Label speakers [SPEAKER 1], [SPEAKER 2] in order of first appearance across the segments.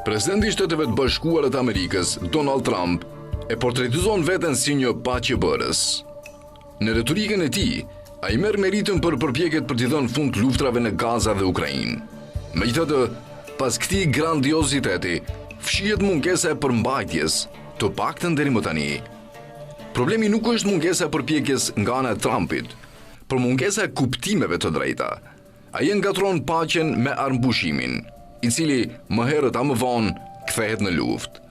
[SPEAKER 1] Presidenti i Shteteve të Bashkuara të Amerikës, Donald Trump, e portretizon veten si një paqebërës. Në retorikën e tij, ai merr meritën për përpjekjet për t'i dhënë fund luftrave në Gaza dhe Ukrainë. Megjithatë, pas këtij grandioziteti, fshihet mungesa e përmbajtjes, të paktën deri më tani. Problemi nuk është mungesa e përpjekjes nga ana e Trumpit, por mungesa e kuptimeve të drejta. Ai ngatron paqen me armbushimin, i cili më herët a më vonë kthehet në luftë.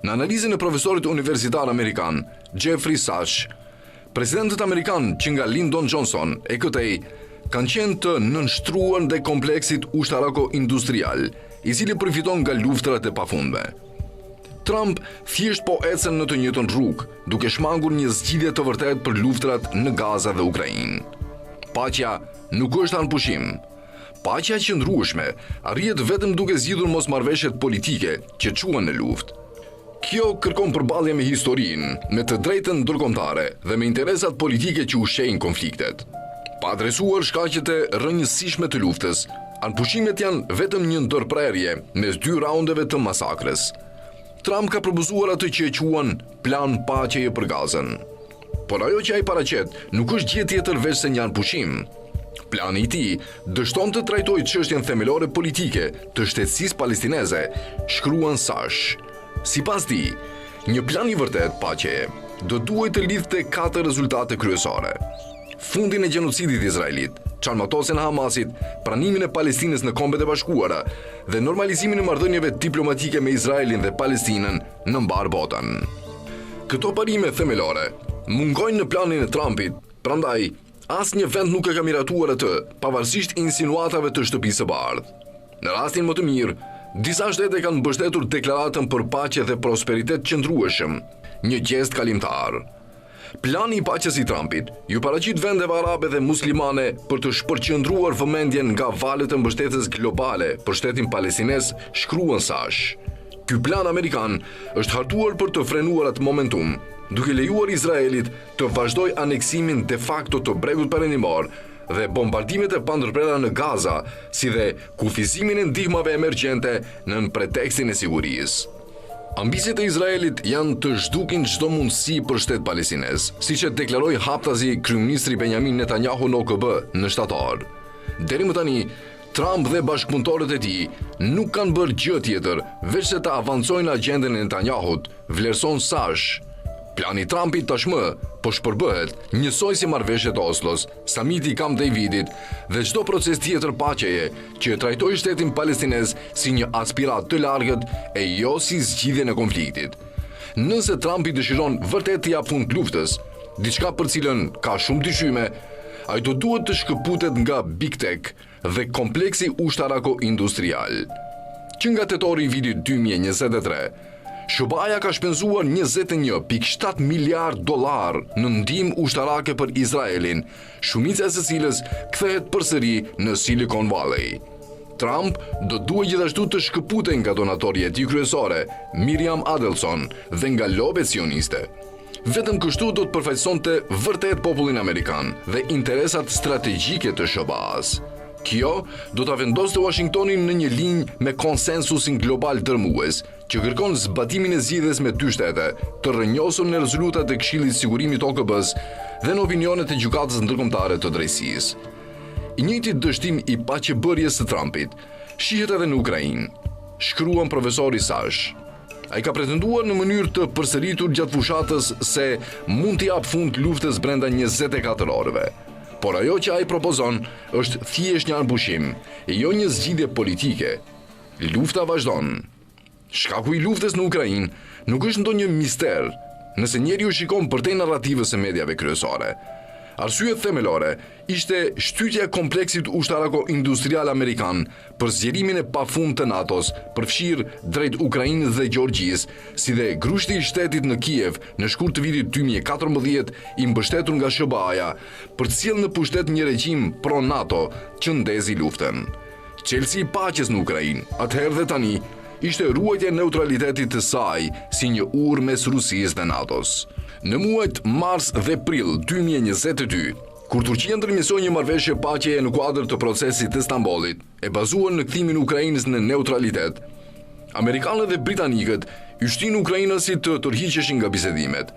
[SPEAKER 1] Në analizën e profesorit universitar amerikan Jeffrey Sachs, presidentët amerikan që nga Lyndon Johnson e këtej kanë qenë të nënshtruar ndaj kompleksit ushtarako-industrial, i cili përfiton nga luftrat e pafundme. Trump thjesht po ecën në të njëjtën rrugë, duke shmangur një zgjidhje të vërtetë për luftrat në Gaza dhe Ukrainë. Paqja nuk është anpushim. Paqja qëndrueshme arrihet vetëm duke zgjidhur mosmarrveshjet politike që çuan në luftë. Kjo kërkon përballje me historinë, me të drejtën ndërkombëtare dhe me interesat politike që ushqejnë konfliktet. Pa adresuar shkaqet e rrënjësishme të luftës, anpushimet janë vetëm një ndërprerje mes dy raundeve të masakrës. Trump ka propozuar atë që e quan plan paqeje për Gazën. Por ajo që ai paraqet nuk është gjë tjetër veç se një anpushim. Plani i tij dështon të trajtojë çështjen themelore politike të shtetësisë palestineze, shkruan Sachs. Sipas tij, një plan i vërtet paqeje do duhet të lidhte 4 rezultate kryesore: fundin e gjenocidit izraelit, çarmatosen e Hamasit, pranimin e Palestinës në Kombet e Bashkuara dhe normalizimin e marrëdhënieve diplomatike me Izraelin dhe Palestinën në mbar botën. Këto parime themelore mungojnë në planin e Trumpit, prandaj asnjë vend nuk e ka miratuar atë, pavarësisht insinuatave të Shtëpisë së Bardhë. Në rastin më të mirë, disa shtete kanë mbështetur deklaratën për paqe dhe prosperitet qëndrueshëm, një gjest kalimtar. Plani i paqes i Trumpit ju paraqit vendeve arabe dhe muslimane për të shpërqendruar vëmendjen nga valët e mbështetjes globale për shtetin palestinez, shkruan Sachs. Ky plan amerikan është hartuar për të frenuar atë momentum, duke lejuar Izraelit të vazhdoj aneksimin de facto të bregut perëndimor dhe bombardimet e pandërprera në Gaza, si dhe kufizimin e ndihmave emergjente nën pretekstin e sigurisë. Ambicjet e Izraelit janë të zhdukin çdo mundësi për shtet palestinez, siç e deklaroi haptazi kryeministri Benjamin Netanyahu në OKB në shtator. Deri më tani, Trump dhe bashkëpunëtorët e tij nuk kanë bërë gjë tjetër veç se të avancojnë agjendën e Netanyahut, vlerëson Sachs. Plani i Trumpit tashmë po shpërbëhet njësoj si marrëveshjet e Oslos, samiti i Camp Davidit dhe çdo proces tjetër paqeje që e trajtoi shtetin palestinez si një aspirat të largët e jo si zgjidhjen e konfliktit. Nëse Trumpi dëshiron vërtet të jap fund luftës, diçka për cilën ka shumë dyshyme, ai do duhet të shkëputet nga Big Tech dhe kompleksi ushtarako-industrial. Që nga tetori i vitit 2023, SBA ka shpenzuar $21.7 miliard në ndihmë ushtarake për Izraelin, shumica e së cilës kthehet përsëri në Silicon Valley. Trump do duhet gjithashtu të shkëputej nga donatorja e tij kryesore, Miriam Adelson, dhe nga lobet sioniste. Vetëm kështu do të përfaqësonte vërtet popullin amerikan dhe interesat strategjike të SBA-s. Kjo do ta vendoste Washingtonin në një linjë me konsensusin global dërmues, që kërkon zbatimin e zgjidhjes me 2 shtete, të rrënjosur në rezolutat e Këshillit të Sigurimit të OKB-s dhe në opinionet e Gjykatës Ndërkombëtare të Drejtësisë. I njëjti dështim i paqebërjes së Trumpit shihet edhe në Ukrainë, shkruan profesori Sachs. Ai ka pretenduar në mënyrë të përsëritur gjatë fushatës se mund të jap fund luftës brenda 24 orëve. Por ajo që ai propozon është thjesht një anpushim, e jo një zgjidhje politike. Lufta vazhdon. Shkaku i luftës në Ukrainë nuk është ndonjë mister, nëse njeriu shikon përtej narrativës së mediave kryesore. Arsyet themelore ishte shtytja e kompleksit ushtarako-industrial amerikan për zgjerimin e pafund të NATO-s, përfshirë drejt Ukrainës dhe Gjeorgjisë, si dhe grushti i shtetit në Kiev në shkurt të vitit 2014 i mbështetur nga SBA-ja për të sjellë në pushtet një regjim pro-NATO që ndezi luftën. Çelësi i paqes në Ukrainë, atëherë dhe tani, ishte ruajtja e neutralitetit të saj si një urë mes Rusisë dhe NATO-s. Në muajt mars dhe prill 2022, kur Turqia ndërmjetësoi një marrëveshje paqeje në kuadër të procesit të Stambollit, e bazuar në kthimin e Ukrainës në neutralitet, Amerikanët dhe britanikët i shtin ukrainasit të tërhiqeshin nga bisedimet,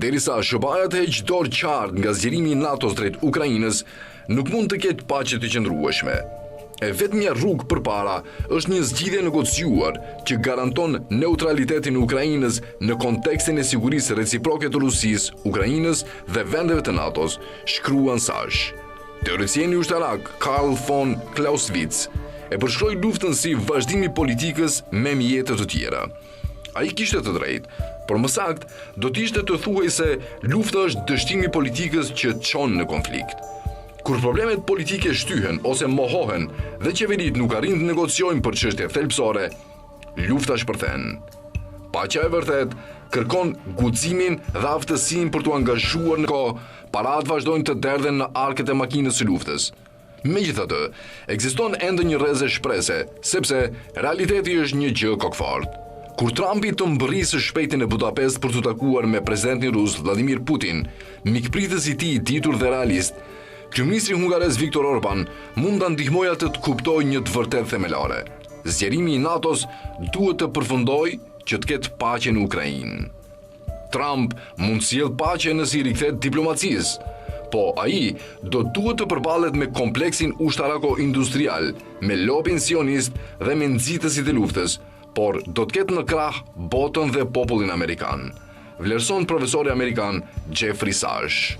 [SPEAKER 1] derisa SBA të heqë dorë qartë nga zgjerimi i NATO-s drejt Ukrainës, nuk mund të ketë paqe të qëndrueshme. E vetmja rrugë përpara është një zgjidhje negociuar që garanton neutralitetin e Ukrainës në kontekstin e sigurisë reciproke të Rusisë, Ukrainës dhe vendeve të NATO-s, shkruan Sash. Teoricieni ushtarak Karl von Clausewitz e përshkroi luftën si vazhdimi i politikës me mjete të tjera. Ai kishte të drejtë, por më saktë do të ishte të thuhej se lufta është dështimi i politikës që çon në konflikt. Kur problemet politike shtyhen ose mohohen dhe qeverit nuk arrin të negociojnë për çështje thelbësore, lufta shpërthen. Paqja e vërtet kërkon guximin dhe aftësinë për t'u angazhuar në kohë, parat vazhdojnë të derdhen në arket e makinës së luftës. Megjithatë, ekziston ende një rrezë shprese, sepse realiteti është një gjë kokfort. Kur Trumpi të mbërrisë shpejtin e Budapest për të takuar me presidentin rus Vladimir Putin, mikpritës i tij i ditur dhe realist, kryeministri hungarez Viktor Orban mund ta ndihmojë atë të kuptojë një të vërtetë themelare. Zgjerimi i NATO-s duhet të përfundojë që të ketë paqe në Ukrainë. Trump mund të sjellë paqe nëse i rikthehet diplomacisë, po ai do duhet të përballet me kompleksin ushtarako-industrial, me lobin sionist dhe me nxitësit e luftës, por do të ketë në krah botën dhe popullin amerikan. Vlerëson profesori amerikan Jeffrey Sash.